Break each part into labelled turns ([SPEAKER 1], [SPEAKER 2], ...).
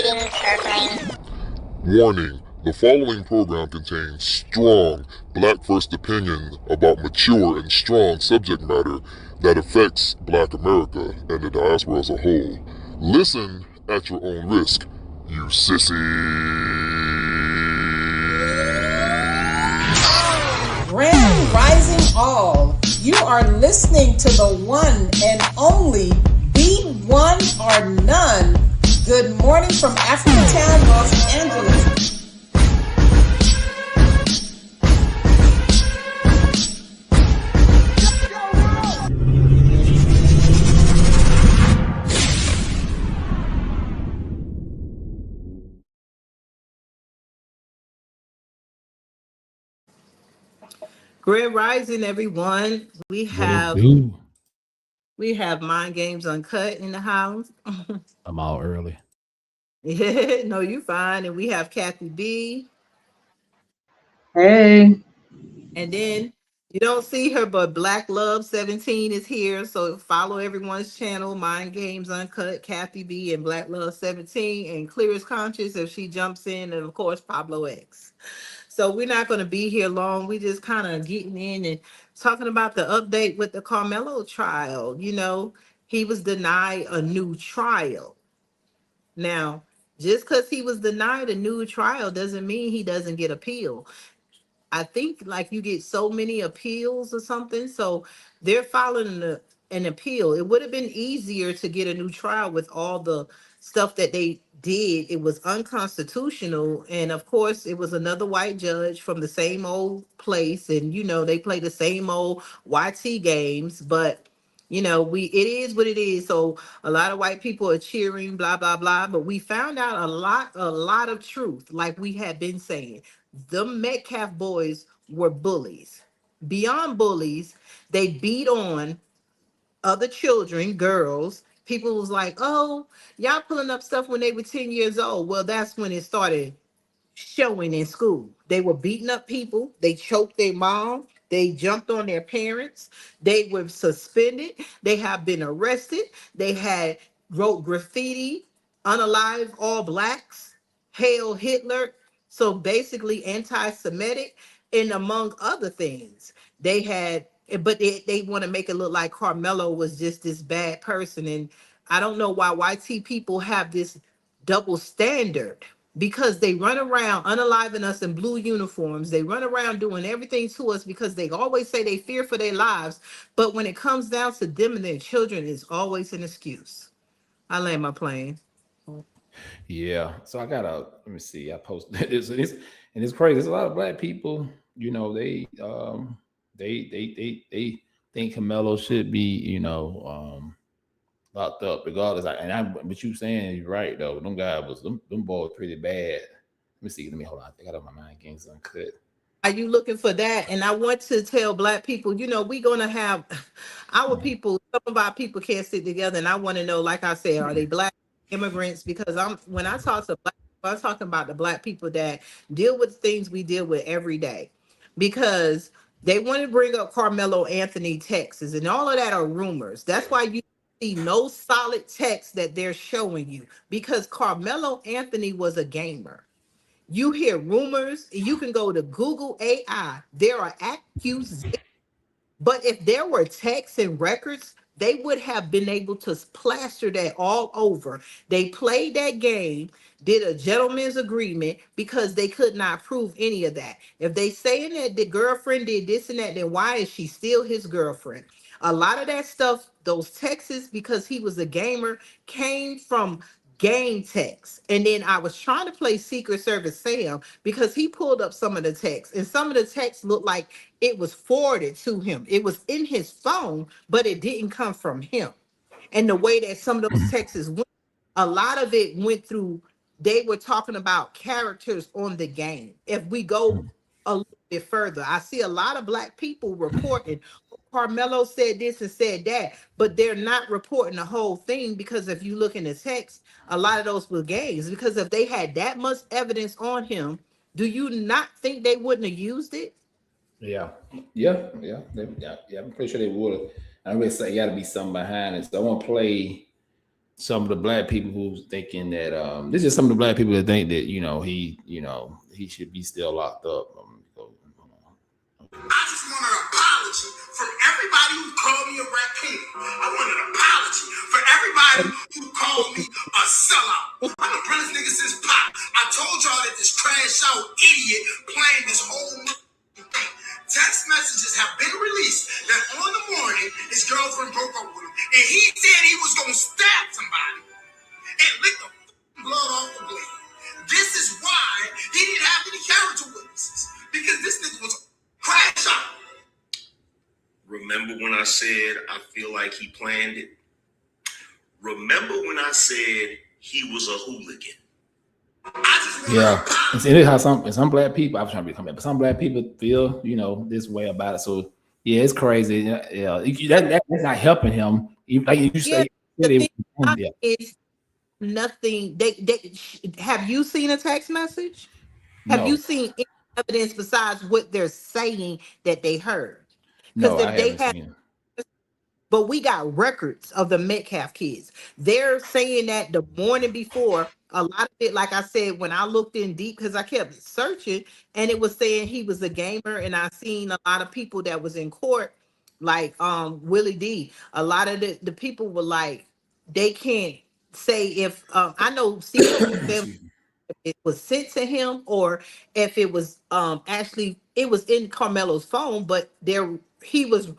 [SPEAKER 1] Greetings, Earthling.
[SPEAKER 2] Warning, the following program contains strong black first opinion about mature and strong subject matter that affects Black America and the diaspora as a whole. Listen at your own risk, you sissy.
[SPEAKER 3] Grand Rising All, you are listening to the one and only Be One or None. Good morning from Africatown, Los Angeles.
[SPEAKER 4] Grand Rising, everyone. We
[SPEAKER 5] What it
[SPEAKER 4] have
[SPEAKER 5] do?
[SPEAKER 4] we have Mind Games Uncut in the house.
[SPEAKER 5] I'm out early.
[SPEAKER 4] Yeah, no, you fine. And we have Kathy B.
[SPEAKER 6] Hey,
[SPEAKER 4] And then you don't see her, but Black Love 17 is here. So follow everyone's channel, Mind Games Uncut, Kathy B and Black Love 17, and Clear as Conscious if she jumps in, and of course Pablo X. So we're not going to be here long. We just kind of getting in and talking about the update with the Kamelo trial. You know, he was denied a new trial. Now, just because he was denied a new trial doesn't mean he doesn't get appeal. I think like you get so many appeals or something. So they're filing an appeal. It would have been easier to get a new trial with all the stuff that they did. It was unconstitutional. And of course, it was another white judge from the same old place. And, you know, they play the same old YT games. But it is what it is. So a lot of white people are cheering, blah, blah, blah. But we found out a lot of truth, like we had been saying. The Metcalf boys were bullies. Beyond bullies, they beat on other children, girls. People was like, oh, y'all pulling up stuff when they were 10 years old. Well, that's when it started showing in school. They were beating up people. They choked their mom. They jumped on their parents. They were suspended. They have been arrested. They had wrote graffiti, unalive all blacks, hail Hitler. So basically anti-Semitic, and among other things. They had, but they want to make it look like Carmelo was just this bad person. And I don't know why YT people have this double standard, because they run around unaliving us in blue uniforms. They run around doing everything to us because they always say they fear for their lives. But when it comes down to them and their children, it's always an excuse. I land my plane.
[SPEAKER 5] Yeah. So I gotta let me see. I posted this and it's crazy. There's a lot of black people, they think Camelo should be, locked up regardless. But you saying you're right though. Them guys was them boys pretty bad. Let me see. Let me hold on. I think I got my mind games uncut.
[SPEAKER 4] Are you looking for that? And I want to tell black people, we're gonna have our people, some of our people can't sit together. And I want to know, like I said, are they black immigrants? Because when I talk to black people, I'm talking about the black people that deal with things we deal with every day. Because they want to bring up Carmelo Anthony Texas, and all of that are rumors. That's why you see no solid text that they're showing you, because Carmelo Anthony was a gamer. You hear rumors, you can go to Google AI. There are accusations. But if there were texts and records, they would have been able to plaster that all over. They played that game, did a gentleman's agreement because they could not prove any of that. If they saying that the girlfriend did this and that, then why is she still his girlfriend? A lot of that stuff, those texts, because he was a gamer, came from game text. And then I was trying to play Secret Service Sam because he pulled up some of the text, and some of the text looked like it was forwarded to him. It was in his phone, but it didn't come from him. And the way that some of those texts went, a lot of it went through, they were talking about characters on the game. If we go a little bit further, I see a lot of black people reporting, "Oh, Carmelo said this and said that," but they're not reporting the whole thing, because if you look in the text, a lot of those were games. Because if they had that much evidence on him, do you not think they wouldn't have used it?
[SPEAKER 5] Yeah, yeah. I'm pretty sure they would. I always say got to be something behind it. So I want to play. some of the black people who's thinking that this is some of the black people that think that he should be still locked up.
[SPEAKER 1] I just want an apology from everybody who called me a raccoon. I want an apology for everybody who called me a sellout. I'm the realest nigga since Pop. I told y'all that this trash out idiot playing this whole thing. Text messages have been released that on the morning his girlfriend broke up with him, and he said he was gonna stab somebody and lick the blood off the blade. This is why he didn't have any character witnesses, because this nigga was crash out. Remember when I said I feel like he planned it? Remember when I said he was a hooligan?
[SPEAKER 5] Yeah, and it how some black people. I was trying to become that, but some black people feel this way about it. So yeah, it's crazy. Yeah, that's not helping him. Like you say,
[SPEAKER 4] it's nothing. They have you seen a text message? Have you seen any evidence besides what they're saying that they heard?
[SPEAKER 5] Because if they have.
[SPEAKER 4] But we got records of the Metcalf kids. They're saying that the morning before, a lot of it, like I said, when I looked in deep, because I kept searching, and it was saying he was a gamer, and I seen a lot of people that was in court, like Willie D. A lot of the people were like, they can't say if I know family it was sent to him or if it was actually it was in Kamelo's phone, but he was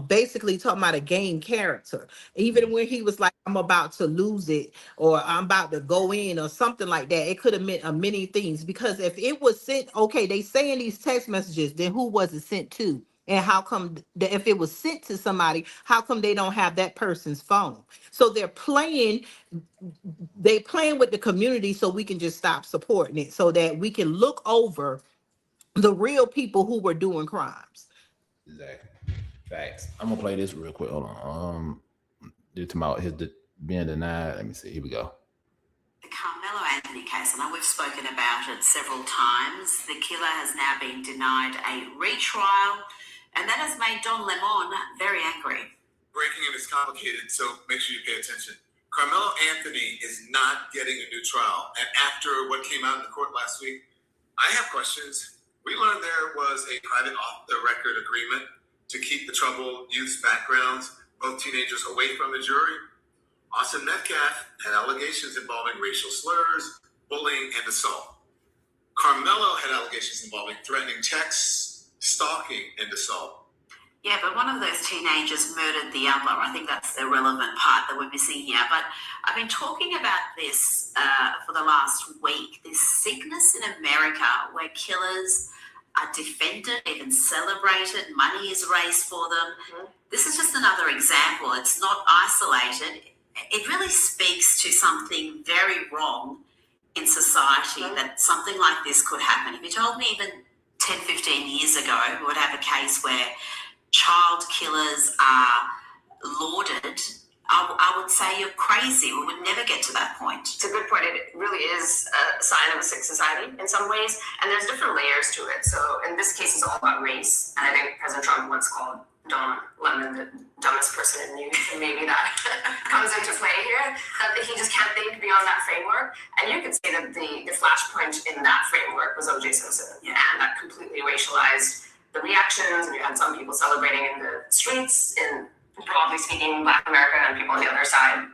[SPEAKER 4] basically talking about a game character. Even when he was like, I'm about to lose it or I'm about to go in or something like that, it could have meant many things. Because if it was sent, okay, they say in these text messages, then who was it sent to? And how come if it was sent to somebody, how come they don't have that person's phone? So they're playing with the community so we can just stop supporting it, so that we can look over the real people who were doing crimes.
[SPEAKER 5] Exactly. Facts. I'm gonna play this real quick. Hold on. Due to his being denied. Let me see. Here we go.
[SPEAKER 6] The Kamelo Anthony case, and we've spoken about it several times. The killer has now been denied a retrial, and that has made Don Lemon very angry.
[SPEAKER 1] Breaking it is complicated, so make sure you pay attention. Kamelo Anthony is not getting a new trial. And after what came out in the court last week, I have questions. We learned there was a private off-the-record agreement to keep the troubled youth's backgrounds, both teenagers, away from the jury. Austin Metcalf had allegations involving racial slurs, bullying, and assault. Kamelo had allegations involving threatening texts, stalking, and assault.
[SPEAKER 6] Yeah, but one of those teenagers murdered the other. I think that's the relevant part that we're missing here. But I've been talking about this for the last week, this sickness in America where killers are defended, even celebrated, money is raised for them. Mm-hmm. This is just another example. It's not isolated. It really speaks to something very wrong in society, that something like this could happen. If you told me even 10, 15 years ago, we would have a case where child killers are lauded, I would say you're crazy. We would never get to that point.
[SPEAKER 7] It's a good point. It really is a sign of a sick society in some ways, and there's different layers to it. So in this case, it's all about race, and I think President Trump once called Don Lemon the dumbest person in news, and maybe that comes into play here, that he just can't think beyond that framework. And you could say that the flashpoint in that framework was O.J. Simpson, and that completely racialized the reactions, and you had some people celebrating in the streets, in broadly speaking, Black America, and people on the other side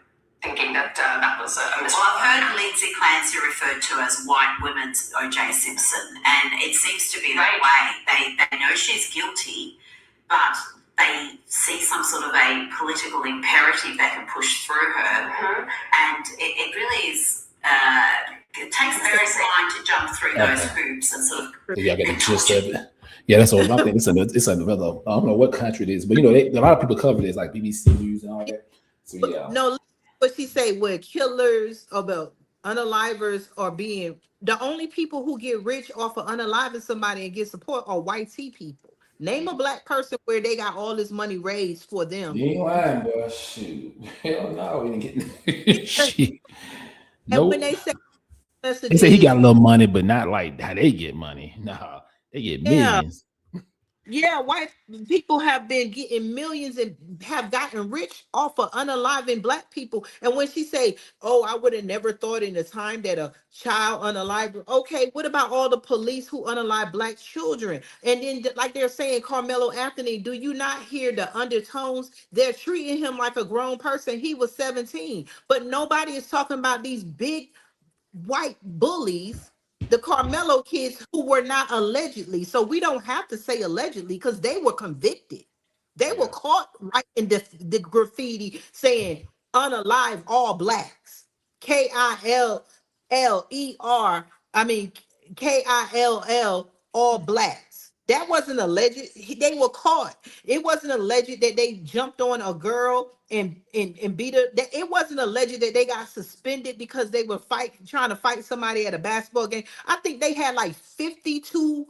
[SPEAKER 7] thinking that that was a mystery.
[SPEAKER 6] Well, I've heard Lindsay Clancy referred to as white women's O.J. Simpson, and it seems to be that way. They know she's guilty, but they see some sort of a political imperative they can push through her, and it really is. It takes a very line to jump through those hoops and sort of.
[SPEAKER 5] Yeah, I get the gist of it. Yeah, that's what I think. It's another. I don't know what country it is, but a lot of people cover this, like BBC News and all that. So yeah.
[SPEAKER 4] No, what she say? Where killers or the unalivers are being the only people who get rich off of unaliving somebody and get support are white people. Name a black person where they got all this money raised for them.
[SPEAKER 5] You ain't lying, boy. Shoot, hell no, we didn't get shit.
[SPEAKER 4] And when they
[SPEAKER 5] say he got a little money, but not like how they get money. Nah. They get millions.
[SPEAKER 4] Yeah, white people have been getting millions and have gotten rich off of unaliving black people. And when she say, "Oh, I would have never thought in the time that a child unalived," okay, what about all the police who unalive black children? And then, like they're saying, Carmelo Anthony, do you not hear the undertones? They're treating him like a grown person. He was 17, but nobody is talking about these big white bullies, the Carmelo kids who were not allegedly. So we don't have to say allegedly because they were convicted. They were caught right in the graffiti saying unalive all blacks. Kill. I mean Kill all blacks. That wasn't alleged. They were caught. It wasn't alleged that they jumped on a girl and beat her. It wasn't alleged that they got suspended because they were trying to fight somebody at a basketball game. I think they had like 52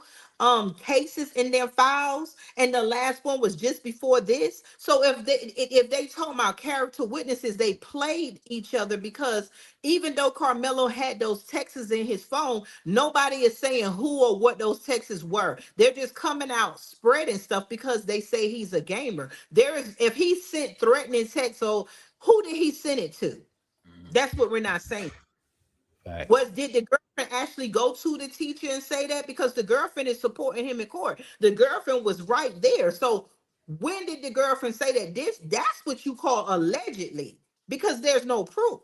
[SPEAKER 4] cases in their files, and the last one was just before this. So if they talking about character witnesses, they played each other because even though Carmelo had those texts in his phone, nobody is saying who or what those texts were. They're just coming out spreading stuff because they say he's a gamer. If he sent threatening texts, so who did he send it to? That's what we're not saying. Did the girlfriend actually go to the teacher and say that? Because the girlfriend is supporting him in court. The girlfriend was right there. So when did the girlfriend say that? That's what you call allegedly, because there's no proof.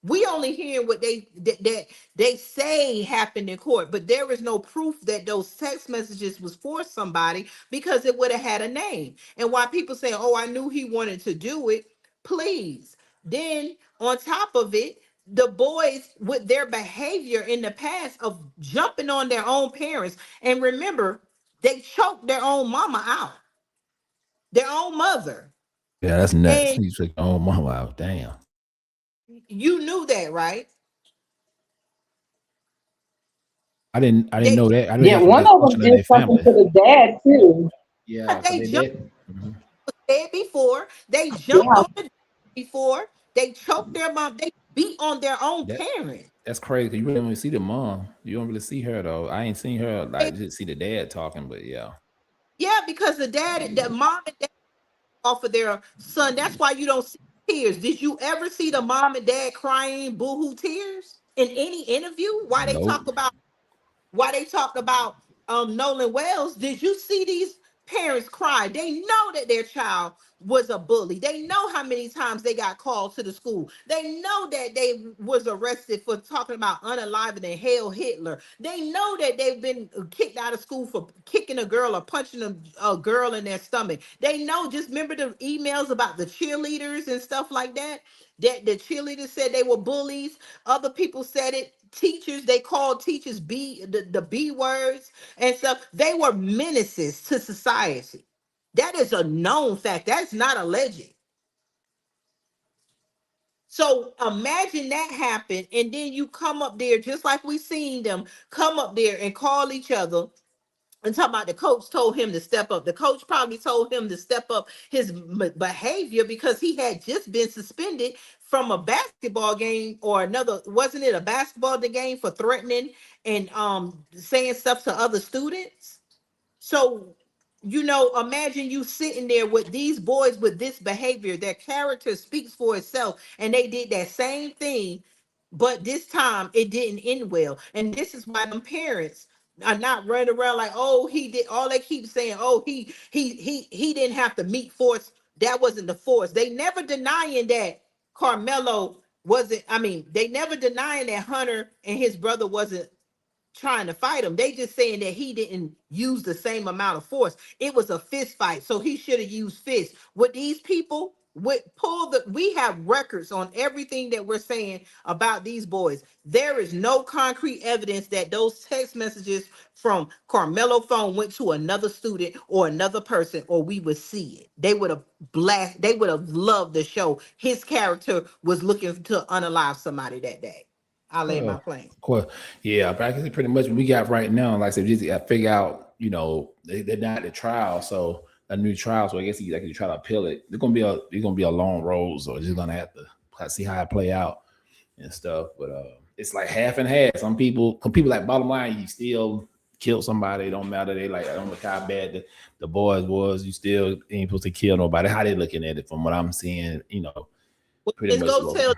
[SPEAKER 4] We only hear what that they say happened in court, but there is no proof that those text messages was for somebody, because it would have had a name. And why people say, "Oh, I knew he wanted to do it," please. Then on top of it, the boys with their behavior in the past of jumping on their own parents, and remember, they choked their own mama out, their own mother.
[SPEAKER 5] Yeah, that's nuts.
[SPEAKER 4] And
[SPEAKER 5] You took your own mama out. Damn.
[SPEAKER 4] you knew that, right?
[SPEAKER 5] I didn't
[SPEAKER 4] They
[SPEAKER 5] know that. I didn't
[SPEAKER 8] Yeah,
[SPEAKER 5] know some
[SPEAKER 8] one of them
[SPEAKER 5] dysfunction in
[SPEAKER 8] did
[SPEAKER 5] their
[SPEAKER 8] something
[SPEAKER 5] family.
[SPEAKER 8] to the dad too.
[SPEAKER 5] Yeah, because
[SPEAKER 4] they
[SPEAKER 5] they
[SPEAKER 4] jumped
[SPEAKER 5] did.
[SPEAKER 4] said before. They jumped
[SPEAKER 8] Yeah,
[SPEAKER 4] on the before. They choked their mom. They beat on their own
[SPEAKER 5] That
[SPEAKER 4] parent.
[SPEAKER 5] that's crazy. 'Cause you really only see the mom. You don't really see her though. I ain't seen her.
[SPEAKER 4] They-
[SPEAKER 5] Like just see the dad talking, but yeah.
[SPEAKER 4] yeah, because the mom and dad off of their son. That's why you don't see tears. Did you ever see the mom and dad crying boohoo tears in any interview?
[SPEAKER 5] Nope.
[SPEAKER 4] Why they talked about Nolan Wells? Did you see these parents cry? They know that their child was a bully. They know how many times they got called to the school. They know that they was arrested for talking about unaliving and Hail Hitler. They know that they've been kicked out of school for kicking a girl or punching a girl in their stomach. They know. Just remember the emails about the cheerleaders and stuff like that. That the cheerleaders said they were bullies. Other people said it. Teachers, they called teachers the B words and stuff. They were menaces to society. That is a known fact. That's not alleged. So imagine that happened, and then you come up there just like we seen them come up there and call each other and talk about the coach told him to step up. The coach probably told him to step up his behavior because he had just been suspended from a basketball game or another. Wasn't it a basketball game for threatening and saying stuff to other students? So, imagine you sitting there with these boys with this behavior. Their character speaks for itself, and they did that same thing, but this time it didn't end well. And this is why them parents are not running around like, "Oh, he did." All they keep saying, "Oh, he didn't have to meet force. That wasn't the force." They never denying that Carmelo wasn't. I mean, they never denying that Hunter and his brother wasn't trying to fight him. They just saying that he didn't use the same amount of force. It was a fist fight, so he should have used fists. With these people, we have records on everything that we're saying about these boys. There is no concrete evidence that those text messages from Carmelo phone went to another student or another person, or we would see it. They would have loved the show. His character was looking to unalive somebody that day. I lay my
[SPEAKER 5] Well,
[SPEAKER 4] plane.
[SPEAKER 5] of course. Yeah, practically pretty much what we got right now. Like I said, just got to figure out, they're not at the trial, so a new trial. So I guess you try to appeal it. It's gonna be a long road, so just gonna have to see how it play out and stuff. But it's like half and half. Some people like bottom line, you still killed somebody. It don't matter. They like, I don't know how bad the boys was. You still ain't supposed to kill nobody. How they looking at it from what I'm seeing,
[SPEAKER 4] Well,
[SPEAKER 5] pretty
[SPEAKER 4] just
[SPEAKER 5] much.
[SPEAKER 4] go tell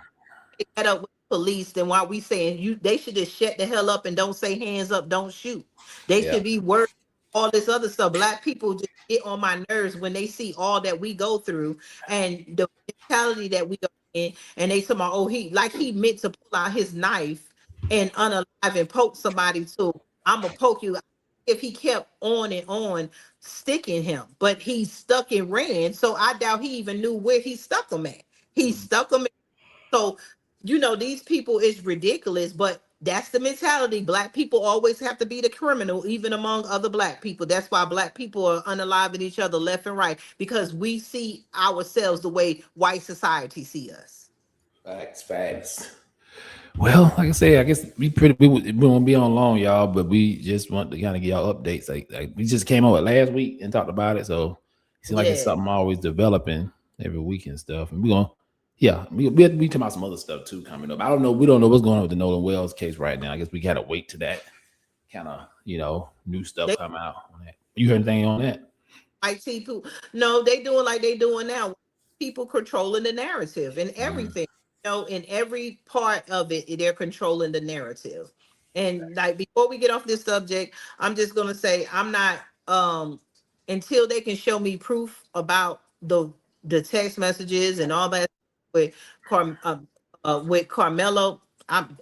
[SPEAKER 4] that up with the police, then why we saying they should just shut the hell up and don't say hands up, don't shoot. They
[SPEAKER 5] Yeah.
[SPEAKER 4] should be worried all this other stuff. Black people just get on my nerves when they see all that we go through and the mentality that we are in, and they say, oh, he meant to pull out his knife and unalive and poke somebody too. I'm gonna poke you. If he kept on sticking him, but he stuck and ran, so I doubt he even knew where he stuck him at. He stuck him. So, these people is ridiculous, but that's the mentality. Black people always have to be the criminal, even among other black people. That's why black people are unaliving each other left and right, because we see ourselves the way white society see us.
[SPEAKER 5] Facts. Well, like I say, I guess we won't be on long, y'all, but we just want to kind of give y'all updates. Like we just came over last week and talked about it, so it seems like it's
[SPEAKER 4] Yeah.
[SPEAKER 5] something always developing every week and stuff. And we're gonna, yeah, we talking about some other stuff too coming up. I don't know, we don't know what's going on with the Nolan Wells case right now. I guess we gotta wait to that kind of new stuff come out on that. You heard anything on that?
[SPEAKER 4] IT people, no, they doing like they doing now. People controlling the narrative and everything. In every part of it, they're controlling the narrative. And like before we get off this subject, I'm just gonna say I'm not until they can show me proof about the text messages and all that with with Carmelo.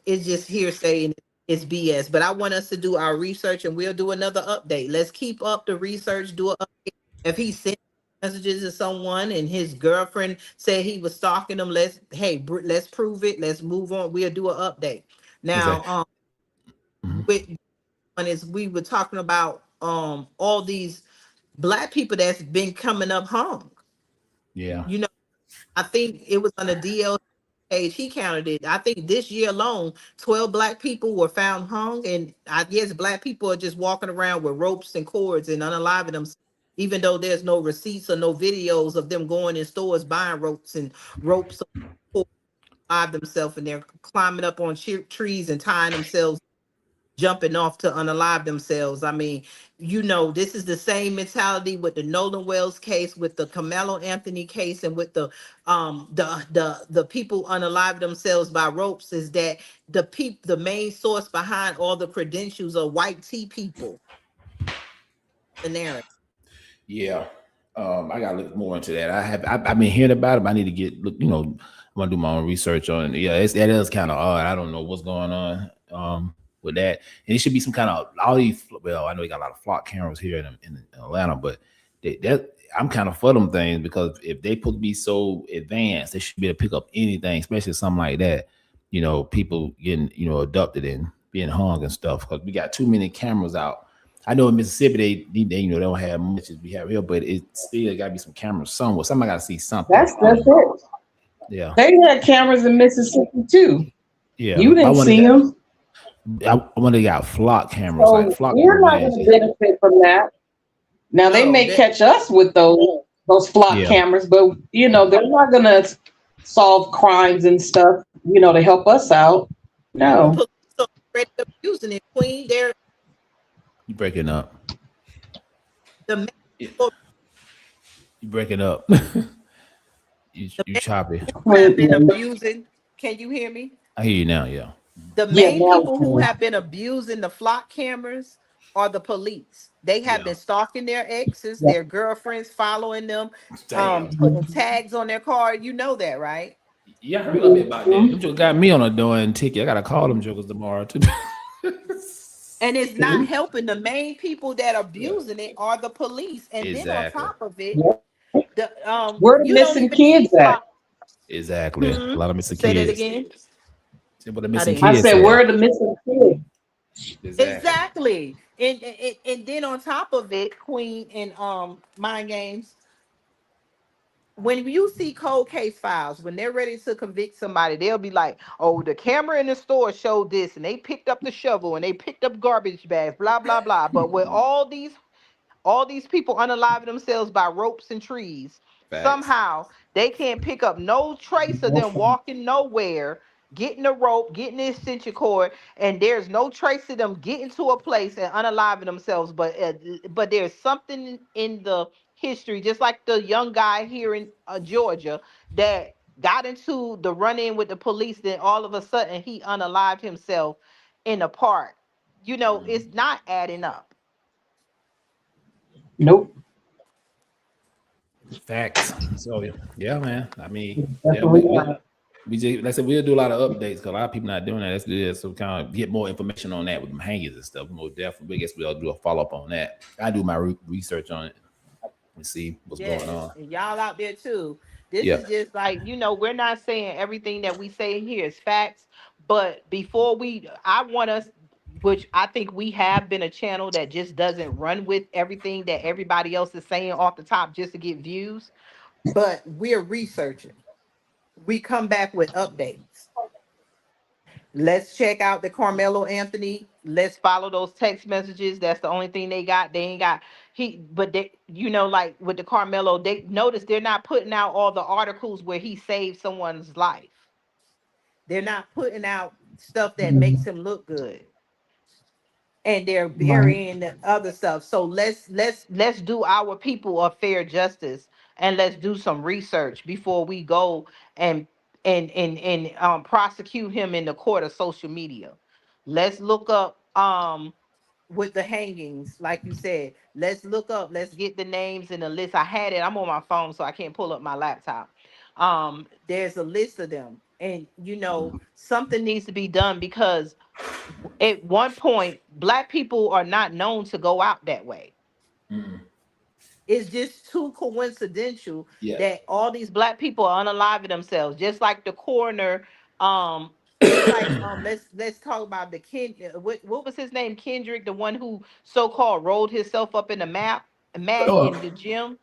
[SPEAKER 4] It's just hearsay and it's BS. But I want us to do our research and we'll do another update. Let's keep up the research, do a update. If he sent messages to someone and his girlfriend said he was stalking them, let's prove it. Let's move on. We'll do an update. Now,
[SPEAKER 5] Exactly. Mhm.
[SPEAKER 4] with one is we were talking about all these black people that's been coming up hung.
[SPEAKER 5] Yeah.
[SPEAKER 4] You know, I think it was on the DL page. He counted it. I think this year alone, 12 black people were found hung. And I guess black people are just walking around with ropes and cords and unaliving them, even though there's no receipts or no videos of them going in stores buying ropes alive themselves, and they're climbing up on trees and tying themselves, jumping off to unalive themselves. I mean, this is the same mentality with the Nolan Wells case, with the Kamelo Anthony case, and with the people unalive themselves by ropes. Is that the main source behind all the credentials of white tea people? The narrative.
[SPEAKER 5] Yeah. I gotta look more into that. I've been hearing about it, but I need to I'm gonna do my own research on it. Yeah, that is kind of odd. I don't know what's going on with that. And it should be some kind of all these. Well, I know we got a lot of flock cameras here in Atlanta, but I'm kind of for them things, because if they supposed to be so advanced, they should be able to pick up anything, especially something like that. People getting abducted and being hung and stuff, because we got too many cameras out. I know in Mississippi they don't have much as we have here, but it still got to be some cameras somewhere. Somebody got to see something.
[SPEAKER 3] That's it.
[SPEAKER 5] Yeah.
[SPEAKER 3] They had cameras in Mississippi too.
[SPEAKER 5] Yeah.
[SPEAKER 3] You didn't see them.
[SPEAKER 5] I want they got flock cameras.
[SPEAKER 3] So
[SPEAKER 5] Like flock
[SPEAKER 3] we're not going to benefit from that. Now they may catch us with those flock cameras, but they're not going to solve crimes and stuff, to help us out. No.
[SPEAKER 4] So using it, Queen.
[SPEAKER 5] You breaking up.
[SPEAKER 4] You
[SPEAKER 5] breaking up. you choppy.
[SPEAKER 4] Have been abusing. Can you hear me?
[SPEAKER 5] I hear you now. Yeah.
[SPEAKER 4] The main people who have been abusing the flock cameras are the police. They have been stalking their exes, their girlfriends, following them, putting tags on their car. You know that, right?
[SPEAKER 5] Yeah, I heard a little bit about that. Them jokers got me on a doing ticket. I gotta call them jokers tomorrow too.
[SPEAKER 4] And it's not helping. The main people that are abusing it are the police. And then on top of it,
[SPEAKER 3] where the missing kids at?
[SPEAKER 5] Exactly. A lot of missing
[SPEAKER 4] kids.
[SPEAKER 5] Say
[SPEAKER 4] that again.
[SPEAKER 3] I said, where are the missing kids?
[SPEAKER 4] Exactly. And then on top of it, Queen and Mind Games, when you see cold case files, when they're ready to convict somebody, they'll be like, oh, the camera in the store showed this, and they picked up the shovel and they picked up garbage bags, blah, blah, blah. But with all these people unaliving themselves by ropes and trees, somehow they can't pick up no trace of them walking nowhere, getting the rope, getting the extension cord, and there's no trace of them getting to a place and unaliving themselves. But there's something in the history, just like the young guy here in Georgia that got into the run-in with the police. Then all of a sudden he unalived himself in a park. It's not adding up.
[SPEAKER 3] Nope.
[SPEAKER 5] Facts. So yeah, man. I mean, yeah,
[SPEAKER 3] Definitely not.
[SPEAKER 5] we just like I said, we'll do a lot of updates because a lot of people not doing that. That's good. So kind of get more information on that with them hangers and stuff. More definitely. I guess we'll do a follow up on that. I do my research on it and see what's going
[SPEAKER 4] Yes,
[SPEAKER 5] on.
[SPEAKER 4] and y'all out there too. This
[SPEAKER 5] Yeah.
[SPEAKER 4] is just like, we're not saying everything that we say here is facts, but I want us, which I think we have been a channel that just doesn't run with everything that everybody else is saying off the top just to get views, but we're researching. We come back with updates. Let's check out the Carmelo Anthony. Let's follow those text messages. That's the only thing they got. They ain't got but they, like with the Carmelo, they notice they're not putting out all the articles where he saved someone's life. They're not putting out stuff that makes him look good, and they're
[SPEAKER 3] Right.
[SPEAKER 4] burying the other stuff. So let's do our people a fair justice, and let's do some research before we go and prosecute him in the court of social media. Let's look up with the hangings, like you said. Let's look up. Let's get the names in the list. I had it. I'm on my phone, so I can't pull up my laptop. There's a list of them, and something needs to be done because at one point, black people are not known to go out that way.
[SPEAKER 5] Mm.
[SPEAKER 4] It's just too coincidental
[SPEAKER 5] Yeah.
[SPEAKER 4] that all these black people are unaliving themselves, just like the coroner. Just like let's talk about the what was his name, Kendrick, the one who so-called rolled himself up in the mat
[SPEAKER 5] Oh,
[SPEAKER 4] in the gym.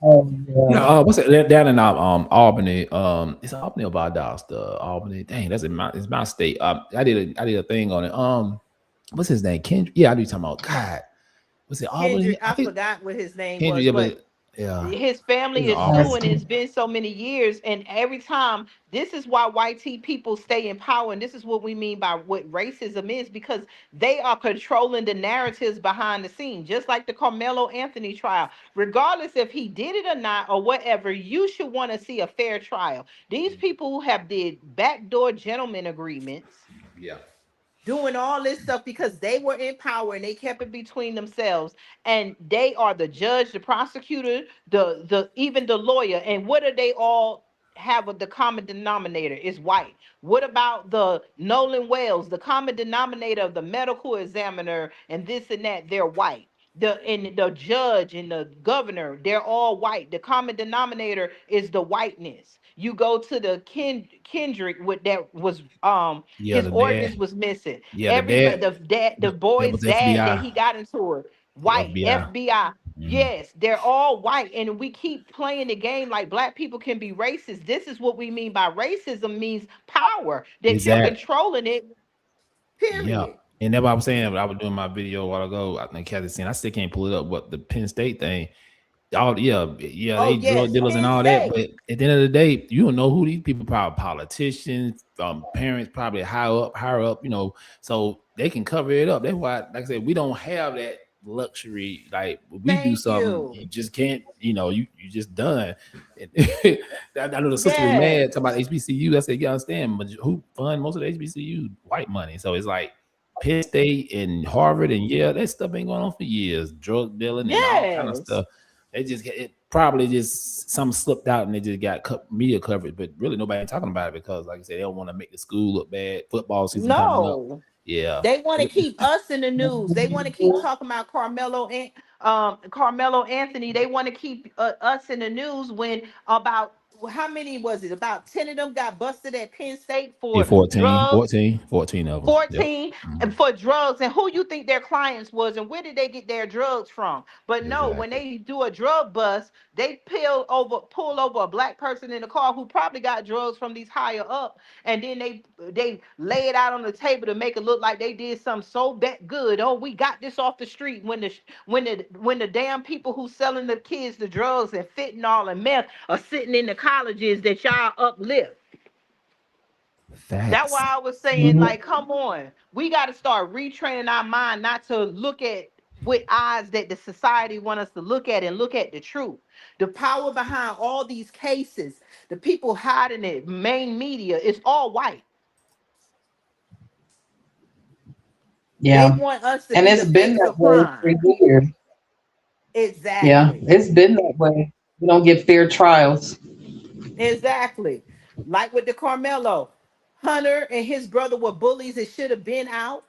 [SPEAKER 3] Oh, yeah.
[SPEAKER 5] what's it down in Albany? It's Albany or Valdosta? Albany. Dang, it's my state. I did a thing on it. What's his name? Kendrick. Yeah, I do talking about God. Was it Albany?
[SPEAKER 4] Kendrick,
[SPEAKER 5] I
[SPEAKER 4] I
[SPEAKER 5] think
[SPEAKER 4] forgot what his name
[SPEAKER 5] Kendrick.
[SPEAKER 4] was,
[SPEAKER 5] Yeah,
[SPEAKER 4] but
[SPEAKER 5] but yeah,
[SPEAKER 4] his
[SPEAKER 5] it
[SPEAKER 4] family
[SPEAKER 5] was
[SPEAKER 4] is
[SPEAKER 5] Albany.
[SPEAKER 4] suing. It's been so many years, and every time, this is why white people stay in power, and this is what we mean by what racism is, because they are controlling the narratives behind the scenes, just like the Carmelo Anthony trial. Regardless if he did it or not or whatever, you should want to see a fair trial. These people have did backdoor gentleman agreements,
[SPEAKER 5] Yeah.
[SPEAKER 4] doing all this stuff because they were in power and they kept it between themselves, and they are the judge, the prosecutor, the even the lawyer. And what do they all have? The common denominator is white. What about the Nolan Wells, the common denominator of the medical examiner and this and that? They're white. The judge and the governor, they're all white. The common denominator is the whiteness. You go to the Kendrick, with that was
[SPEAKER 5] Yeah,
[SPEAKER 4] his
[SPEAKER 5] the
[SPEAKER 4] organs
[SPEAKER 5] dad.
[SPEAKER 4] was missing.
[SPEAKER 5] Yeah, the
[SPEAKER 4] Everybody,
[SPEAKER 5] dad.
[SPEAKER 4] the
[SPEAKER 5] That
[SPEAKER 4] boy's
[SPEAKER 5] was
[SPEAKER 4] dad that
[SPEAKER 5] FBI.
[SPEAKER 4] he got into it,
[SPEAKER 5] The
[SPEAKER 4] white,
[SPEAKER 5] FBI.
[SPEAKER 4] FBI.
[SPEAKER 5] Hmm.
[SPEAKER 4] Yes, they're all white, and we keep playing the game like black people can be racist. This is what we mean by racism, means power, that you're
[SPEAKER 5] Exactly.
[SPEAKER 4] controlling it.
[SPEAKER 5] Yeah.
[SPEAKER 4] Period.
[SPEAKER 5] And that's what I was saying. I was doing my video a while ago. I think Kathy seen. I still can't pull it up. But the Penn State thing. All yeah,
[SPEAKER 4] Oh
[SPEAKER 5] they drug
[SPEAKER 4] yes,
[SPEAKER 5] dealers and
[SPEAKER 4] Penn
[SPEAKER 5] all that.
[SPEAKER 4] State.
[SPEAKER 5] But at the end of the day, you don't know who these people. Probably politicians, parents, probably higher up. So they can cover it up. That's why, like I said, we don't have that luxury. Like when we do
[SPEAKER 4] Thank
[SPEAKER 5] something,
[SPEAKER 4] you.
[SPEAKER 5] you just can't. You just done. I know the sister was mad
[SPEAKER 4] Yes.
[SPEAKER 5] talking about HBCU. I said, you understand, but who fund most of the HBCU? White money. So it's like Penn State and Harvard, and yeah, that stuff been going on for years. Drug dealing and all kind of
[SPEAKER 4] Yes.
[SPEAKER 5] stuff. It probably just some slipped out and they just got media coverage, but really nobody ain't talking about it because, like I said, they don't want to make the school look bad. Football season coming up,
[SPEAKER 4] No.
[SPEAKER 5] yeah.
[SPEAKER 4] They want to keep us in the news. They want to keep talking about Carmelo and Carmelo Anthony. They want to keep us in the news when about how many was it? About 10 of them got busted at Penn State
[SPEAKER 5] Yeah,
[SPEAKER 4] for
[SPEAKER 5] 14,
[SPEAKER 4] drugs.
[SPEAKER 5] 14, 14 of them. Yep.
[SPEAKER 4] 14 and for drugs, and who you think their clients was, and where did they get their drugs from? But no, when
[SPEAKER 5] Exactly.
[SPEAKER 4] they do a drug bust, they pull over a black person in the car who probably got drugs from these higher up, and then they lay it out on the table to make it look like they did something so good. Oh, we got this off the street, when the damn people who selling the kids the drugs and fentanyl and meth are sitting in the colleges that y'all uplift. That's why I was saying, like, come on, we got to start retraining our mind not to look at with eyes that the society want us to look at and look at the truth. The power behind all these cases, the people hiding it, main media, it's all white.
[SPEAKER 3] Yeah.
[SPEAKER 4] They want us to
[SPEAKER 3] And
[SPEAKER 4] be
[SPEAKER 3] it's
[SPEAKER 4] the
[SPEAKER 3] been
[SPEAKER 4] face
[SPEAKER 3] that
[SPEAKER 4] of
[SPEAKER 3] way for
[SPEAKER 4] crime.
[SPEAKER 3] years. Yeah,
[SPEAKER 4] Exactly.
[SPEAKER 3] it's been that way. We don't get fair trials.
[SPEAKER 4] Exactly. Like with the Carmelo, Hunter and his brother were bullies. It should have been out.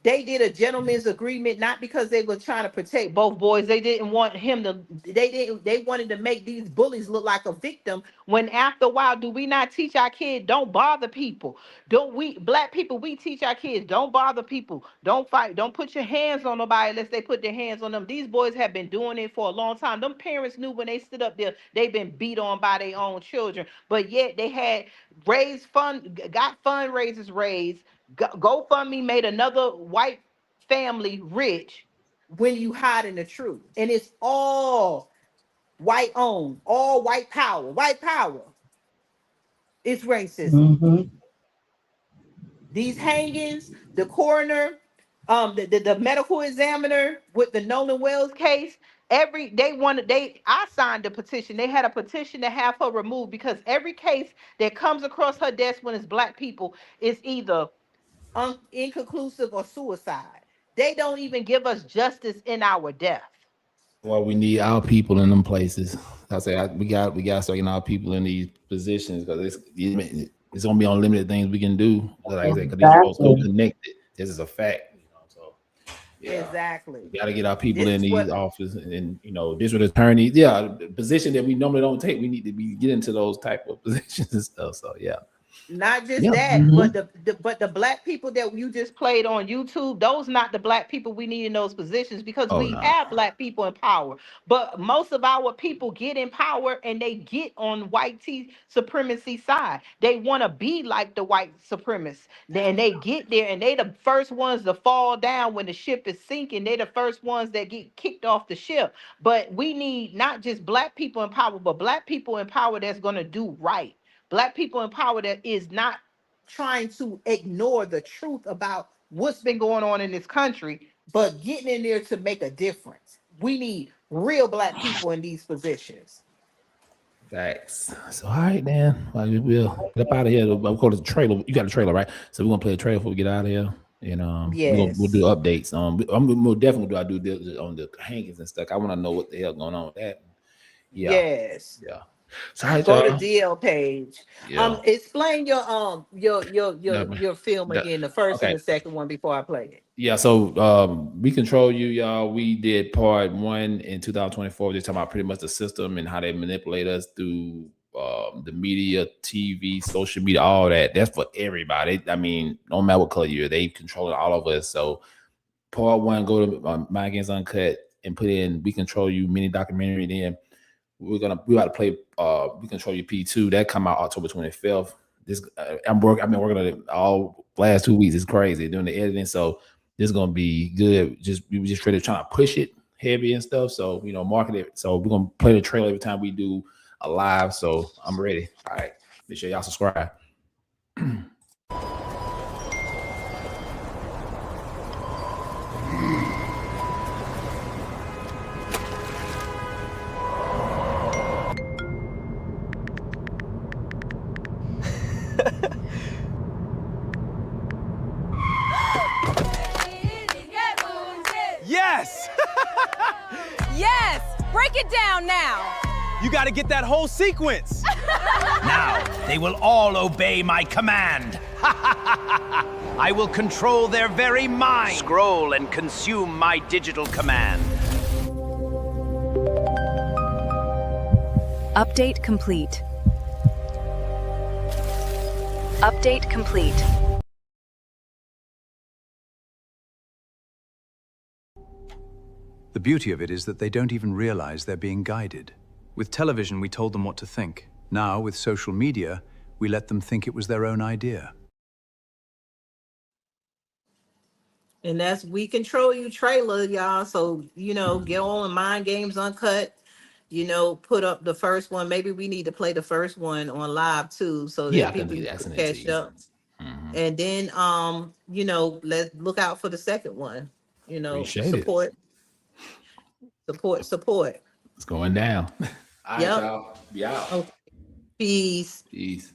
[SPEAKER 4] They did a gentleman's agreement, not because they were trying to protect both boys. They didn't want him to, they wanted to make these bullies look like a victim. When after a while, do we not teach our kids, don't bother people? Don't we, black people, we teach our kids, don't bother people, don't fight, don't put your hands on nobody unless they put their hands on them. These boys have been doing it for a long time. Them parents knew when they stood up there, they've been beat on by their own children, but yet they had raised fund, got fundraisers raised. GoFundMe made another white family rich when you hiding the truth. And it's all white owned, all white power. White power. It's racism.
[SPEAKER 3] Mm-hmm.
[SPEAKER 4] These hangings, the coroner, the medical examiner with the Nolan Wells case, I signed a petition. They had a petition to have her removed because every case that comes across her desk when it's black people is either inconclusive or suicide. They don't even give us justice in our death.
[SPEAKER 5] Well, we need our people in them places. I say we got to start getting our people in these positions because it's gonna be unlimited things we can do. Like I said, because these folks so connected. This is a fact. So yeah,
[SPEAKER 4] exactly.
[SPEAKER 5] We got to get our people in these offices and district attorneys. Yeah, the position that we normally don't take, we need to get into those type of positions and stuff. So yeah.
[SPEAKER 4] Not just that, but the black people that you just played on YouTube, those not the black people we need in those positions because we have black people in power. But most of our people get in power and they get on white supremacy side. They want to be like the white supremacists. Then they get there and they the first ones to fall down when the ship is sinking. They the first ones that get kicked off the ship. But we need not just black people in power, but black people in power that's going to do right. Black people in power that is not trying to ignore the truth about what's been going on in this country, but getting in there to make a difference. We need real black people in these positions.
[SPEAKER 5] Thanks. So all right, then. We'll get up out of here. We'll call it the trailer. You got a trailer, right? So we're gonna play a trailer before we get out of here. And
[SPEAKER 4] yes.
[SPEAKER 5] we'll do updates. We'll definitely do our due diligence on the hangings and stuff. I want to know what the hell going on with that. Yeah.
[SPEAKER 4] Yes.
[SPEAKER 5] Yeah. So
[SPEAKER 4] go to DL page.
[SPEAKER 5] Yeah.
[SPEAKER 4] Explain your film again, the first and the second one before I play it.
[SPEAKER 5] Yeah, so We Control You, y'all. We did part 1 in 2024. They're talking about pretty much the system and how they manipulate us through the media, TV, social media, all that. That's for everybody. I mean, no matter what color you're, they control all of us. So part 1, go to Mind Games Uncut and put in We Control You mini documentary. Then we about to play We Control You P2. That come out October 25th. I've been working on it all last 2 weeks. It's crazy doing the editing. So this is gonna be good. We were just really trying to push it heavy and stuff. So market it. So we're gonna play the trailer every time we do a live. So I'm ready. All right. Make sure y'all subscribe.
[SPEAKER 8] Yes!
[SPEAKER 9] Yes! Break it down now!
[SPEAKER 8] You gotta get that whole sequence!
[SPEAKER 10] Now, they will all obey my command. I will control their very mind. Scroll and consume my digital command.
[SPEAKER 9] Update complete. Update complete.
[SPEAKER 11] The beauty of it is that they don't even realize they're being guided. With television, we told them what to think. Now, with social media, we let them think it was their own idea.
[SPEAKER 4] And that's We Control You trailer, y'all. So, get on Mind Games Uncut. Put up the first one. Maybe we need to play the first one on live too, so that people can catch up. And then let's look out for the second one.
[SPEAKER 5] Appreciate
[SPEAKER 4] support. It's
[SPEAKER 5] going down. All right, y'all. Be out.
[SPEAKER 4] Okay. Peace.
[SPEAKER 5] Peace.